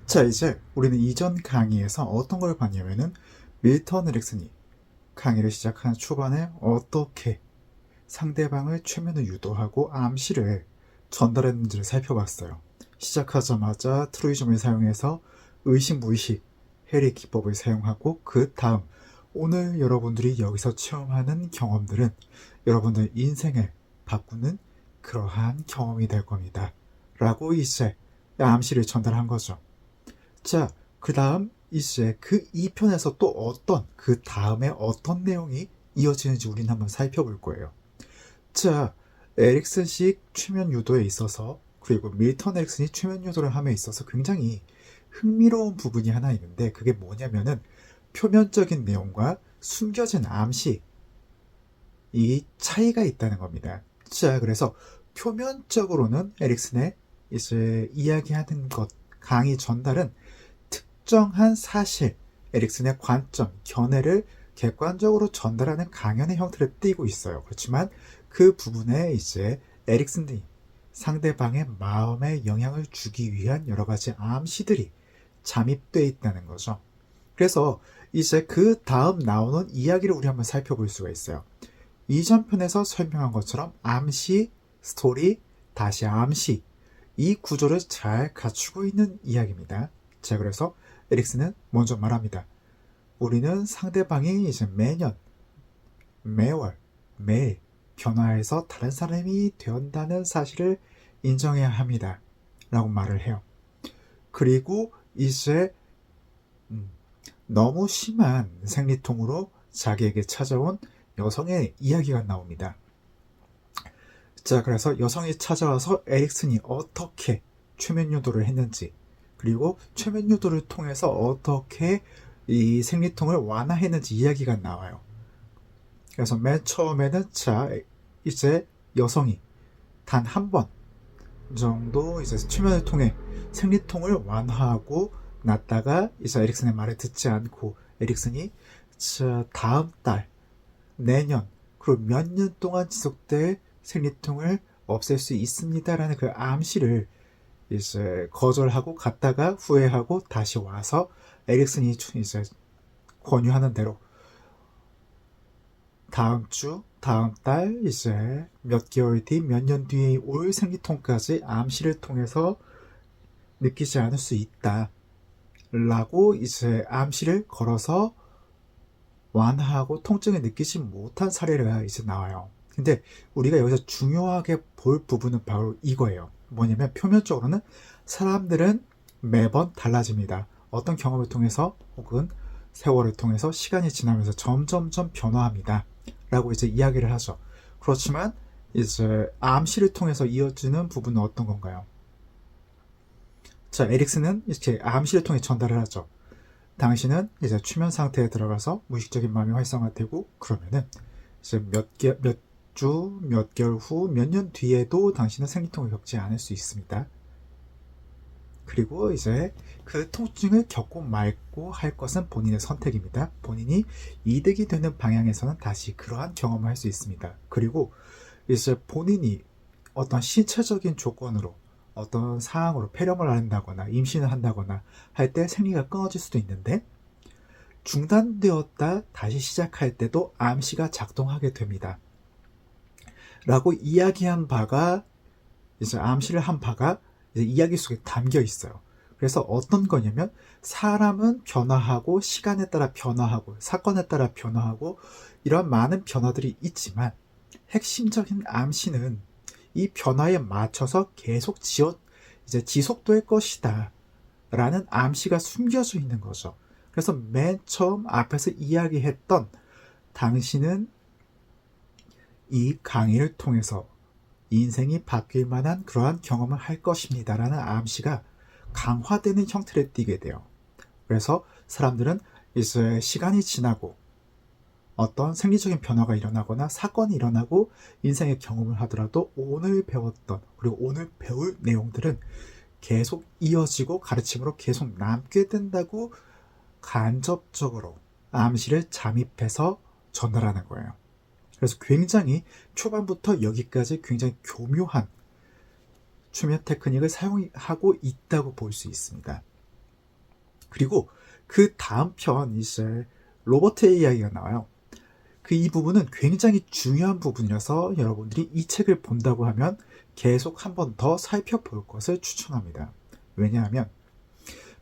자, 이제 우리는 이전 강의에서 어떤 걸 봤냐면은 밀턴 에릭슨이 강의를 시작한 초반에 어떻게 상대방을 최면을 유도하고 암시를 전달했는지를 살펴봤어요. 시작하자마자 트로이즘을 사용해서 의식무의식 해리 기법을 사용하고 그 다음 오늘 여러분들이 여기서 체험하는 경험들은 여러분들 인생을 바꾸는 그러한 경험이 될 겁니다. 라고 이제 암시를 전달한 거죠. 자, 그 다음 이제 그 2편에서 또 그 다음에 어떤 내용이 이어지는지 우리는 한번 살펴볼 거예요. 자, 에릭슨식 최면 유도에 있어서 그리고 밀턴 에릭슨이 최면 유도를 함에 있어서 굉장히 흥미로운 부분이 하나 있는데 그게 뭐냐면은 표면적인 내용과 숨겨진 암시 이 차이가 있다는 겁니다. 자, 그래서 표면적으로는 에릭슨의 이제 이야기하는 것 강의 전달은 특정한 사실, 에릭슨의 관점, 견해를 객관적으로 전달하는 강연의 형태를 띠고 있어요. 그렇지만 그 부분에 이제 에릭슨이 상대방의 마음에 영향을 주기 위한 여러 가지 암시들이 잠입되어 있다는 거죠. 그래서 이제 그 다음 나오는 이야기를 우리 한번 살펴볼 수가 있어요. 이전 편에서 설명한 것처럼 암시, 스토리, 다시 암시 이 구조를 잘 갖추고 있는 이야기입니다. 자, 그래서 에릭슨은 먼저 말합니다. 우리는 상대방이 이제 매년, 매월, 매일 변화해서 다른 사람이 된다는 사실을 인정해야 합니다. 라고 말을 해요. 그리고 이제 너무 심한 생리통으로 자기에게 찾아온 여성의 이야기가 나옵니다. 자, 그래서 여성이 찾아와서 에릭슨이 어떻게 최면 유도를 했는지, 그리고 최면 유도를 통해서 어떻게 이 생리통을 완화했는지 이야기가 나와요. 그래서 맨 처음에는 자, 이제 여성이 단 한 번 정도 이제 최면을 통해 생리통을 완화하고 났다가 이제 에릭슨의 말을 듣지 않고 에릭슨이 자, 다음 달, 내년, 그리고 몇 년 동안 지속될 생리통을 없앨 수 있습니다라는 그 암시를 이제 거절하고 갔다가 후회하고 다시 와서 에릭슨이 이제 권유하는 대로 다음 주, 다음 달, 이제 몇 개월 뒤, 몇 년 뒤에 올 생리통까지 암시를 통해서 느끼지 않을 수 있다. 라고 이제 암시를 걸어서 완화하고 통증을 느끼지 못한 사례가 이제 나와요. 근데 우리가 여기서 중요하게 볼 부분은 바로 이거예요. 뭐냐면 표면적으로는 사람들은 매번 달라집니다. 어떤 경험을 통해서 혹은 세월을 통해서 시간이 지나면서 점점점 변화합니다. 라고 이제 이야기를 하죠. 그렇지만 이제 암시를 통해서 이어지는 부분은 어떤 건가요? 자, 에릭슨은 이렇게 암시를 통해 전달을 하죠. 당신은 이제 추면 상태에 들어가서 무의식적인 마음이 활성화되고 그러면은 이제 몇 주, 몇 개월 후, 몇 년 뒤에도 당신은 생리통을 겪지 않을 수 있습니다. 그리고 이제 그 통증을 겪고 말고 할 것은 본인의 선택입니다. 본인이 이득이 되는 방향에서는 다시 그러한 경험을 할 수 있습니다. 그리고 이제 본인이 어떤 신체적인 조건으로 어떤 상황으로 폐렴을 앓는다거나 임신을 한다거나 할 때 생리가 끊어질 수도 있는데 중단되었다 다시 시작할 때도 암시가 작동하게 됩니다. 라고 이야기한 바가 이제 암시를 한 바가 이제 이야기 속에 담겨 있어요. 그래서 어떤 거냐면 사람은 변화하고 시간에 따라 변화하고 사건에 따라 변화하고 이런 많은 변화들이 있지만 핵심적인 암시는 이 변화에 맞춰서 계속 이제 지속될 것이다 라는 암시가 숨겨져 있는 거죠. 그래서 맨 처음 앞에서 이야기했던 당신은 이 강의를 통해서 인생이 바뀔 만한 그러한 경험을 할 것입니다 라는 암시가 강화되는 형태를 띠게 돼요. 그래서 사람들은 이제 시간이 지나고 어떤 생리적인 변화가 일어나거나 사건이 일어나고 인생의 경험을 하더라도 오늘 배웠던 그리고 오늘 배울 내용들은 계속 이어지고 가르침으로 계속 남게 된다고 간접적으로 암시를 잠입해서 전달하는 거예요. 그래서 굉장히 초반부터 여기까지 굉장히 교묘한 추면 테크닉을 사용하고 있다고 볼 수 있습니다. 그리고 그 다음 편 이제 로버트의 이야기가 나와요. 이 부분은 굉장히 중요한 부분이라서 여러분들이 이 책을 본다고 하면 계속 한 번 더 살펴볼 것을 추천합니다. 왜냐하면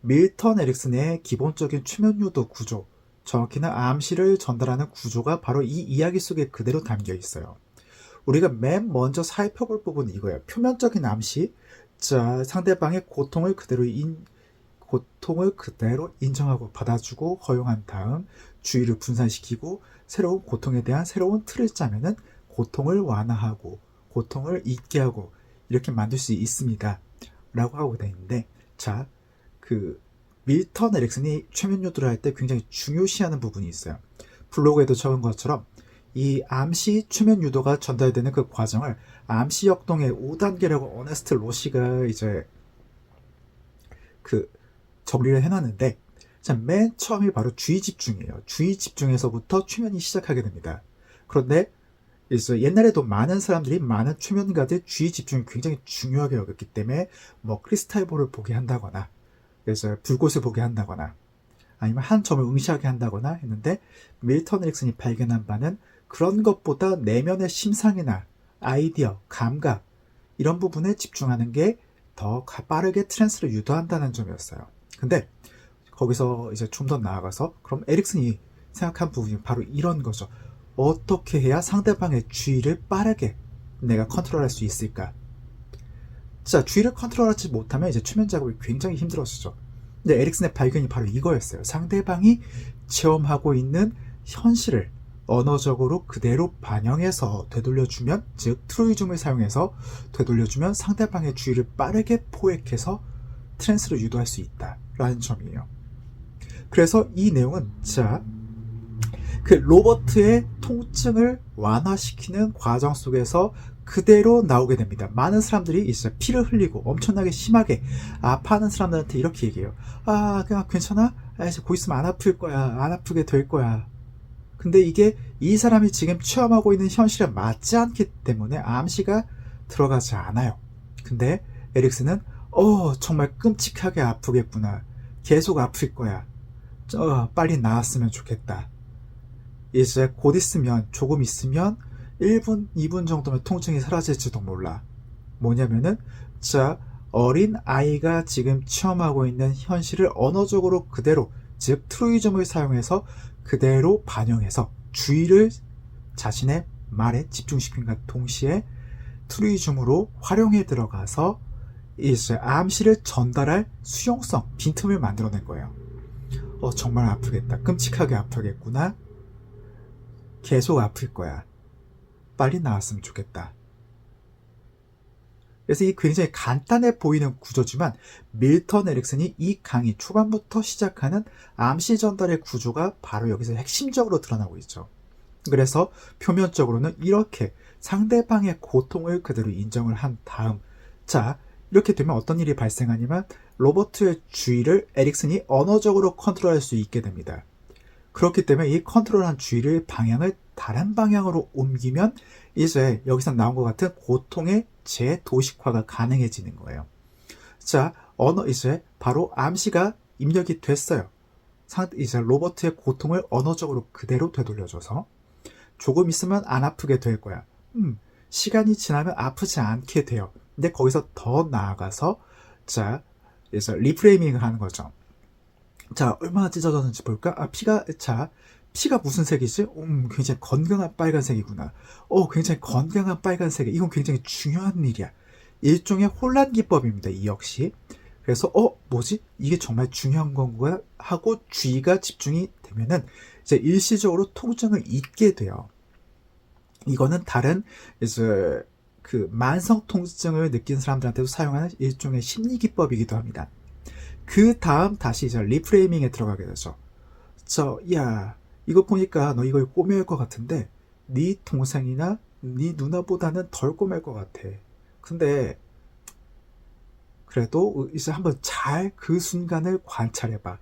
밀턴 에릭슨의 기본적인 최면유도 구조, 정확히는 암시를 전달하는 구조가 바로 이 이야기 속에 그대로 담겨 있어요. 우리가 맨 먼저 살펴볼 부분은 이거예요. 표면적인 암시, 자, 상대방의 고통을 그대로 인정하고 받아주고 허용한 다음 주의를 분산시키고 새로운 고통에 대한 새로운 틀을 짜면은 고통을 완화하고 고통을 잊게 하고 이렇게 만들 수 있습니다. 라고 하고 되어 있는데, 자, 밀턴 에릭슨이 최면 유도를 할 때 굉장히 중요시하는 부분이 있어요. 블로그에도 적은 것처럼 이 암시 최면 유도가 전달되는 그 과정을 암시 역동의 5단계라고 어네스트 로시가 이제 정리를 해놨는데, 자, 맨 처음이 바로 주의 집중이에요. 주의 집중에서부터 최면이 시작하게 됩니다. 그런데 이제 옛날에도 많은 사람들이 많은 최면가들 주의 집중이 굉장히 중요하게 여겼기 때문에 뭐 크리스탈볼을 보게 한다거나 그래서 불꽃을 보게 한다거나 아니면 한 점을 응시하게 한다거나 했는데, 밀턴 에릭슨이 발견한 바는 그런 것보다 내면의 심상이나 아이디어, 감각 이런 부분에 집중하는 게 더 빠르게 트랜스를 유도한다는 점이었어요. 근데 거기서 이제 좀 더 나아가서 그럼 에릭슨이 생각한 부분이 바로 이런 거죠. 어떻게 해야 상대방의 주의를 빠르게 내가 컨트롤할 수 있을까? 자, 주의를 컨트롤하지 못하면 이제 최면 작업이 굉장히 힘들어지죠. 근데 에릭슨의 발견이 바로 이거였어요. 상대방이 체험하고 있는 현실을 언어적으로 그대로 반영해서 되돌려주면, 즉 트루이즘을 사용해서 되돌려주면 상대방의 주의를 빠르게 포획해서 트랜스를 유도할 수 있다라는 점이에요. 그래서 이 내용은 자, 로버트의 통증을 완화시키는 과정 속에서 그대로 나오게 됩니다. 많은 사람들이 이제 피를 흘리고 엄청나게 심하게 아파하는 사람들한테 이렇게 얘기해요. 아, 그냥 괜찮아? 이제 곧 있으면 안 아플 거야. 안 아프게 될 거야. 근데 이게 이 사람이 지금 체험하고 있는 현실에 맞지 않기 때문에 암시가 들어가지 않아요. 근데 에릭슨은 정말 끔찍하게 아프겠구나. 계속 아플 거야. 빨리 나았으면 좋겠다. 이제 곧 있으면, 조금 있으면 1분, 2분 정도면 통증이 사라질지도 몰라. 뭐냐면은, 자, 어린 아이가 지금 체험하고 있는 현실을 언어적으로 그대로, 즉 트루이즘을 사용해서 그대로 반영해서 주의를 자신의 말에 집중시킨과 동시에 트루이즘으로 활용해 들어가서 이제 암시를 전달할 수용성, 빈틈을 만들어낸 거예요. 정말 아프겠다. 끔찍하게 아프겠구나. 계속 아플 거야. 빨리 나았으면 좋겠다. 그래서 이 굉장히 간단해 보이는 구조지만 밀턴 에릭슨이 이 강의 초반부터 시작하는 암시 전달의 구조가 바로 여기서 핵심적으로 드러나고 있죠. 그래서 표면적으로는 이렇게 상대방의 고통을 그대로 인정을 한 다음, 자, 이렇게 되면 어떤 일이 발생하냐면 로버트의 주의를 에릭슨이 언어적으로 컨트롤할 수 있게 됩니다. 그렇기 때문에 이 컨트롤한 주의를 방향을 다른 방향으로 옮기면 이제 여기서 나온 것 같은 고통의 재도식화가 가능해지는 거예요. 자, 이제 바로 암시가 입력이 됐어요. 이제 로버트의 고통을 언어적으로 그대로 되돌려줘서 조금 있으면 안 아프게 될 거야. 시간이 지나면 아프지 않게 돼요. 근데 거기서 더 나아가서 자, 이제 리프레이밍을 하는 거죠. 자, 얼마나 찢어졌는지 볼까? 피가 무슨 색이지? 굉장히 건강한 빨간색이구나. 굉장히 건강한 빨간색. 이건 굉장히 중요한 일이야. 일종의 혼란 기법입니다. 이 역시. 그래서, 뭐지? 이게 정말 중요한 건가? 하고 주의가 집중이 되면은, 이제 일시적으로 통증을 잊게 돼요. 이거는 다른, 이제, 만성 통증을 느낀 사람들한테도 사용하는 일종의 심리 기법이기도 합니다. 그 다음 다시 이제 리프레이밍에 들어가게 되죠. 야, 이거 보니까 너 이걸 꼬매일 것 같은데 네 동생이나 네 누나보다는 덜 꼬맬 것 같아. 근데 그래도 이제 한번 잘 그 순간을 관찰해봐.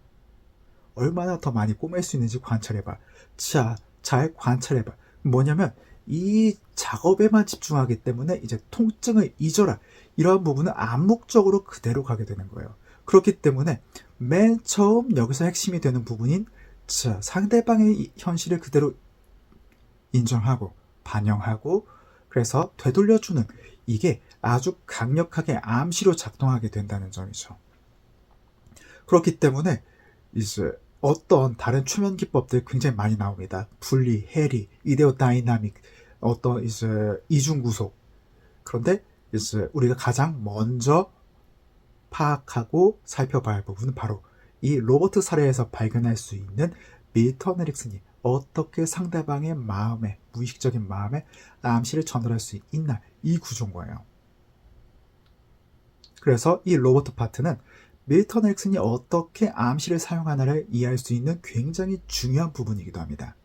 얼마나 더 많이 꼬맬 수 있는지 관찰해봐. 자, 잘 관찰해봐. 뭐냐면 이 작업에만 집중하기 때문에 이제 통증을 잊어라. 이러한 부분은 암묵적으로 그대로 가게 되는 거예요. 그렇기 때문에 맨 처음 여기서 핵심이 되는 부분인 자, 상대방의 현실을 그대로 인정하고 반영하고 그래서 되돌려주는 이게 아주 강력하게 암시로 작동하게 된다는 점이죠. 그렇기 때문에 이제 어떤 다른 최면 기법들 굉장히 많이 나옵니다. 분리, 해리, 이데오 다이나믹, 어떤 이제 이중 구속. 그런데 이제 우리가 가장 먼저 파악하고 살펴봐야 할 부분은 바로 이 로버트 사례에서 발견할 수 있는 밀턴 에릭슨이 어떻게 상대방의 마음에, 무의식적인 마음에 암시를 전달할 수 있나, 이 구조인 거예요. 그래서 이 로버트 파트는 밀턴 에릭슨이 어떻게 암시를 사용하나를 이해할 수 있는 굉장히 중요한 부분이기도 합니다.